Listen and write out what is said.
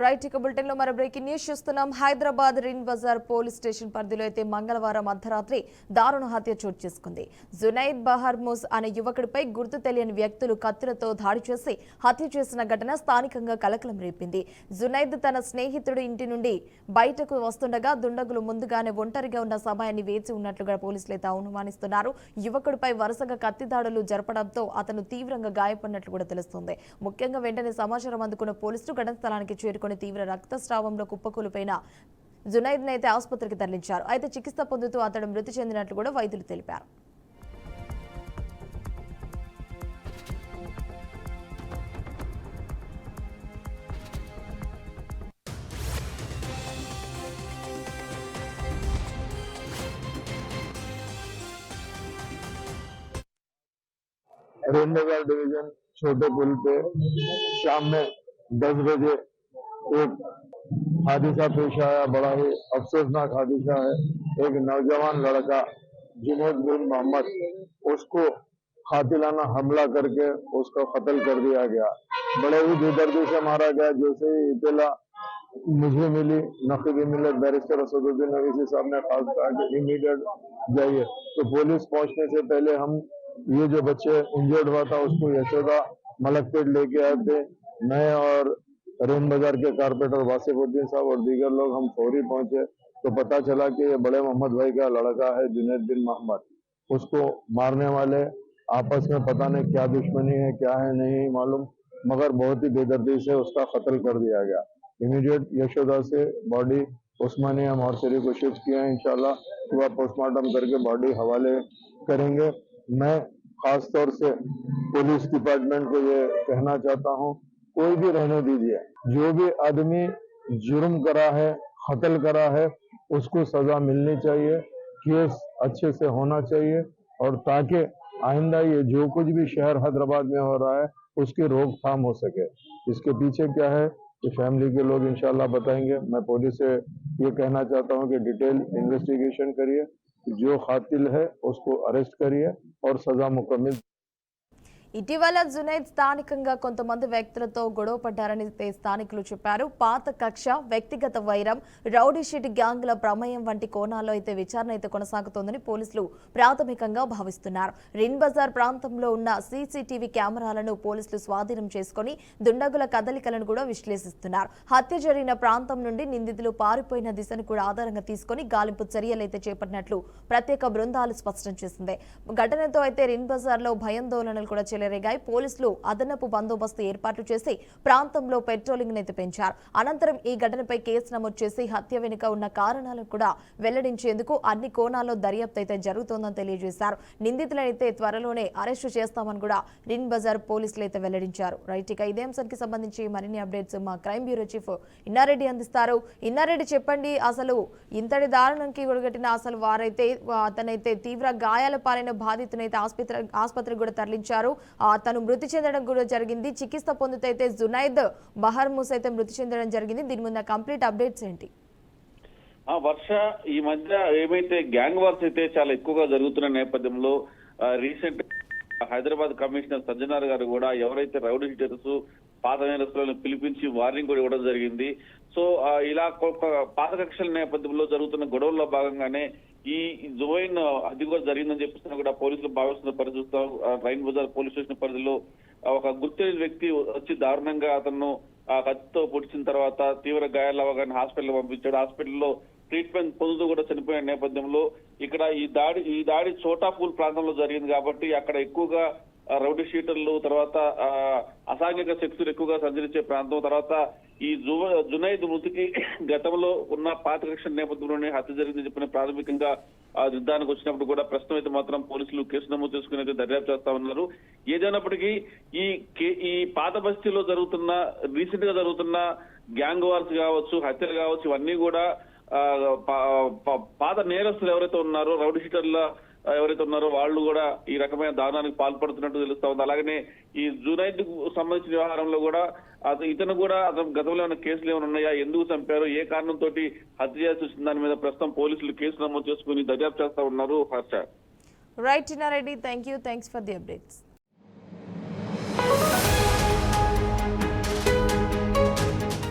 Right ఇక bulletin లో మరో బ్రేకింగ్ న్యూస్ చూస్తున్నాం. హైదరాబాద్ రిన్ బజార్ పోలీస్ స్టేషన్ పరిధిలో అయితే మంగళవారం అర్ధరాత్రి దారుణ హత్య చోటు చేసుకుంది. జునైద్ బహర్మూస్ అనే యువకుడిపై గుర్తు తెలియని వ్యక్తులు కత్తులతో దాడి చేసి హత్య చేసిన ఘటన స్థానికంగా కలకలం రేపింది. జునైద్ తన స్నేహితుడు ఇంటి నుండి బయటకు వస్తుండగా దుండగులు ముందుగానే ఒంటరిగా ఉన్న సమయాన్ని వేచి ఉన్నట్లుగా పోలీసులు అయితే అనుమానిస్తున్నారు. యువకుడిపై వరుసగా కత్తి దాడులు జరపడంతో అతను తీవ్రంగా గాయపడినట్లు కూడా తెలుస్తోంది. ముఖ్యంగా వెంటనే సమాచారం అందుకున్న పోలీసులు ఘటన స్థలానికి చేరుకుని తీవ్ర రక్తస్రావంలో కుప్పకూలిపోయిన జునైద్ని అయితే ఆసుపత్రికి తరలించారు. అయితే చికిత్స పొందుతూ అతడు మృతి చెందినట్లు కూడా వైద్యులు తెలిపారు. रेमनगर डिवीजन छोटे पुल पे शाम में 10 बजे एक हादसा पेश आया। बड़ा ही अफसोसनाक हादसा है। एक नौजवान लड़का जुनैद बिन मोहम्मद, उसको कातिलाना हमला करके उसको कत्ल कर दिया गया। बड़े ही बेदर्दी से मारा गया। जैसे ही इतला मुझे मिली, नकीबी मिलत बैरिस्टर असदुद्दीन अवीसी साहब ने खास कहा कि इमीडिएट जाइए। तो पुलिस पहुंचने से पहले हम ये जो बच्चे इंजर्ड हुआ था उसको यशोदा मलकपेट लेके आए थे। मैं और रेन बाजार के कारपेटर वासिफुद्दीन साहब और दीगर लोग हम फौरी पहुंचे तो पता चला कि ये बड़े मोहम्मद भाई का लड़का है जुनैद बिन मोहम्मद। उसको मारने वाले आपस में पता नहीं क्या दुश्मनी है, क्या है नहीं मालूम, मगर बहुत ही बेदर्दी से उसका कत्ल कर दिया गया। इमीडिएट यशोदा से बॉडी उस्मानिया मॉर्चरी को शिफ्ट किया है। इंशाल्लाह सुबह पोस्टमार्टम करके बॉडी हवाले करेंगे। मैं खास तौर से पुलिस डिपार्टमेंट को ये कहना चाहता हूँ, कोई भी रहने दीजिए, जो भी आदमी जुर्म करा है, कत्ल करा है, उसको सजा मिलनी चाहिए, केस अच्छे से होना चाहिए और ताकि आइंदा ये जो कुछ भी शहर हैदराबाद में हो रहा है उसकी रोकथाम हो सके। इसके पीछे क्या है कि फैमिली के लोग इंशाल्लाह बताएंगे। मैं पुलिस से ये कहना चाहता हूँ कि डिटेल इन्वेस्टिगेशन करिए, जो कातिल है उसको अरेस्ट करिए और सजा मुकम्मल। ఇటీవల జునైద్ స్థానికంగా కొంతమంది వ్యక్తులతో గొడవ పడ్డారని స్థానికులు చెప్పారు. పాత కక్ష, వ్యక్తిగత వైరం, రౌడీ షీట్ గ్యాంగ్ల ప్రమేయం వంటి కోణాల్లో అయితే విచారణ అయితే కొనసాగుతోందని పోలీసులు ప్రాథమికంగా భావిస్తున్నారు. రిన్ బజార్ ప్రాంతంలో ఉన్న సీసీటీవీ కెమెరాలను పోలీసులు స్వాధీనం చేసుకుని దుండగుల కదలికలను కూడా విశ్లేషిస్తున్నారు. హత్య జరిగిన ప్రాంతం నుండి నిందితులు పారిపోయిన దిశను కూడా ఆధారంగా తీసుకుని గాలింపు చర్యలైతే చేపట్టినట్లు ప్రత్యేక బృందాలు స్పష్టం చేసింది. ఘటనతో అయితే రిన్ బజార్లో భయాందోళనలు కూడా చెలరేగాయి. పోలీసులు అదనపు బందోబస్తు ఏర్పాట్లు చేసి ప్రాంతంలో పెట్రోలింగ్ అయితే పెంచారు. అనంతరం ఈ ఘటనపై కేసు నమోదు చేసి హత్య వెనుక ఉన్న కారణాలను కూడా వెల్లడించేందుకు అన్ని కోణాల్లో దర్యాప్తు అయితే జరుగుతోందని తెలియజేశారు. నిందితులైతే త్వరలోనే అరెస్టు చేస్తామని కూడా రిన్ బజార్ పోలీసులు అయితే వెల్లడించారు. రైట్ ఇక ఇదే అంశానికి సంబంధించి మరిన్ని అప్డేట్స్ మా క్రైమ్ బ్యూరో చీఫ్ ఇన్నారెడ్డి అందిస్తారు. ఇన్నారెడ్డి చెప్పండి, అసలు ఇంతటి దారుణానికి ఒడిగట్టిన అసలు వారైతే అతనైతే తీవ్ర గాయాల పాలైన బాధితునైతే ఆసుపత్రికి కూడా తరలించారు. తను మృతి చెందడం కూడా జరిగింది. చికిత్స పొందుతైతే జునైద్ బహర్మూస్ అయితే మృతి చెందడం జరిగింది. దీని మీద కంప్లీట్ అప్డేట్స్ ఏంటి? వర్ష, ఈ మధ్య ఏమైతే గ్యాంగ్ వార్స్ అయితే చాలా ఎక్కువగా జరుగుతున్న నేపథ్యంలో రీసెంట్ హైదరాబాద్ కమిషనర్ సజ్జనార్ గారు కూడా ఎవరైతే రౌడీ షీటర్స్, పాత నేరస్తులను పిలిపించి వార్నింగ్ కూడా ఇవ్వడం జరిగింది. సో ఇలా పాత కక్షల నేపథ్యంలో జరుగుతున్న గొడవల్లో భాగంగానే ఈ జువైన్ అది కూడా జరిగిందని చెప్పేసి కూడా పోలీసులు భావిస్తున్న పరిస్థితి. రైన్ బజార్ పోలీస్ స్టేషన్ పరిధిలో ఒక గుర్తెరిగిన వ్యక్తి వచ్చి దారుణంగా అతను కత్తితో పొడిచిన తర్వాత తీవ్ర గాయాలు అవగానే హాస్పిటల్ పంపించాడు. హాస్పిటల్లో ట్రీట్మెంట్ పొందుతూ కూడా చనిపోయిన నేపథ్యంలో ఇక్కడ ఈ దాడి చోటాపూల్ ప్రాంతంలో జరిగింది కాబట్టి అక్కడ ఎక్కువగా రౌడీ షీటర్లు, తర్వాత అసాంఘిక శక్తులు ఎక్కువగా సంచరించే ప్రాంతం, తర్వాత ఈ జునైద్ మృతికి గతంలో ఉన్న పాత కక్ష నేపథ్యంలోనే హత్య జరిగిందని చెప్పిన ప్రాథమికంగా నిర్ధారణకు వచ్చినప్పుడు కూడా ప్రస్తుతం అయితే మాత్రం పోలీసులు కేసు నమోదు చేసుకుని అయితే దర్యాప్తు చేస్తా ఉన్నారు. ఏదైనప్పటికీ ఈ పాత బస్తీలో జరుగుతున్న రీసెంట్ గా జరుగుతున్న గ్యాంగ్ వార్స్ కావచ్చు, హత్యలు కావచ్చు, ఇవన్నీ కూడా పాత నేరస్తులు ఎవరైతే ఉన్నారో, రౌడీ షీటర్ల ఎవరైతే ఉన్నారో వాళ్ళు కూడా ఈ రకమైన దారుణానికి పాల్పడుతున్నట్టు తెలుస్తా ఉంది. అలాగనే ఈ జునైద్ సంబంధించిన వ్యవహారంలో కూడా ఇతను కూడా అతను గతంలో ఏమైనా కేసులు ఏమైనా ఉన్నాయా, ఎందుకు చంపారు, ఏ కారణంతో హత్య చేయాల్సి వచ్చింది దాని మీద ప్రస్తుతం పోలీసులు కేసు నమోదు చేసుకుని దర్యాప్తు చేస్తా ఉన్నారు. Harsha. Right Inna Reddy, thanks for the updates.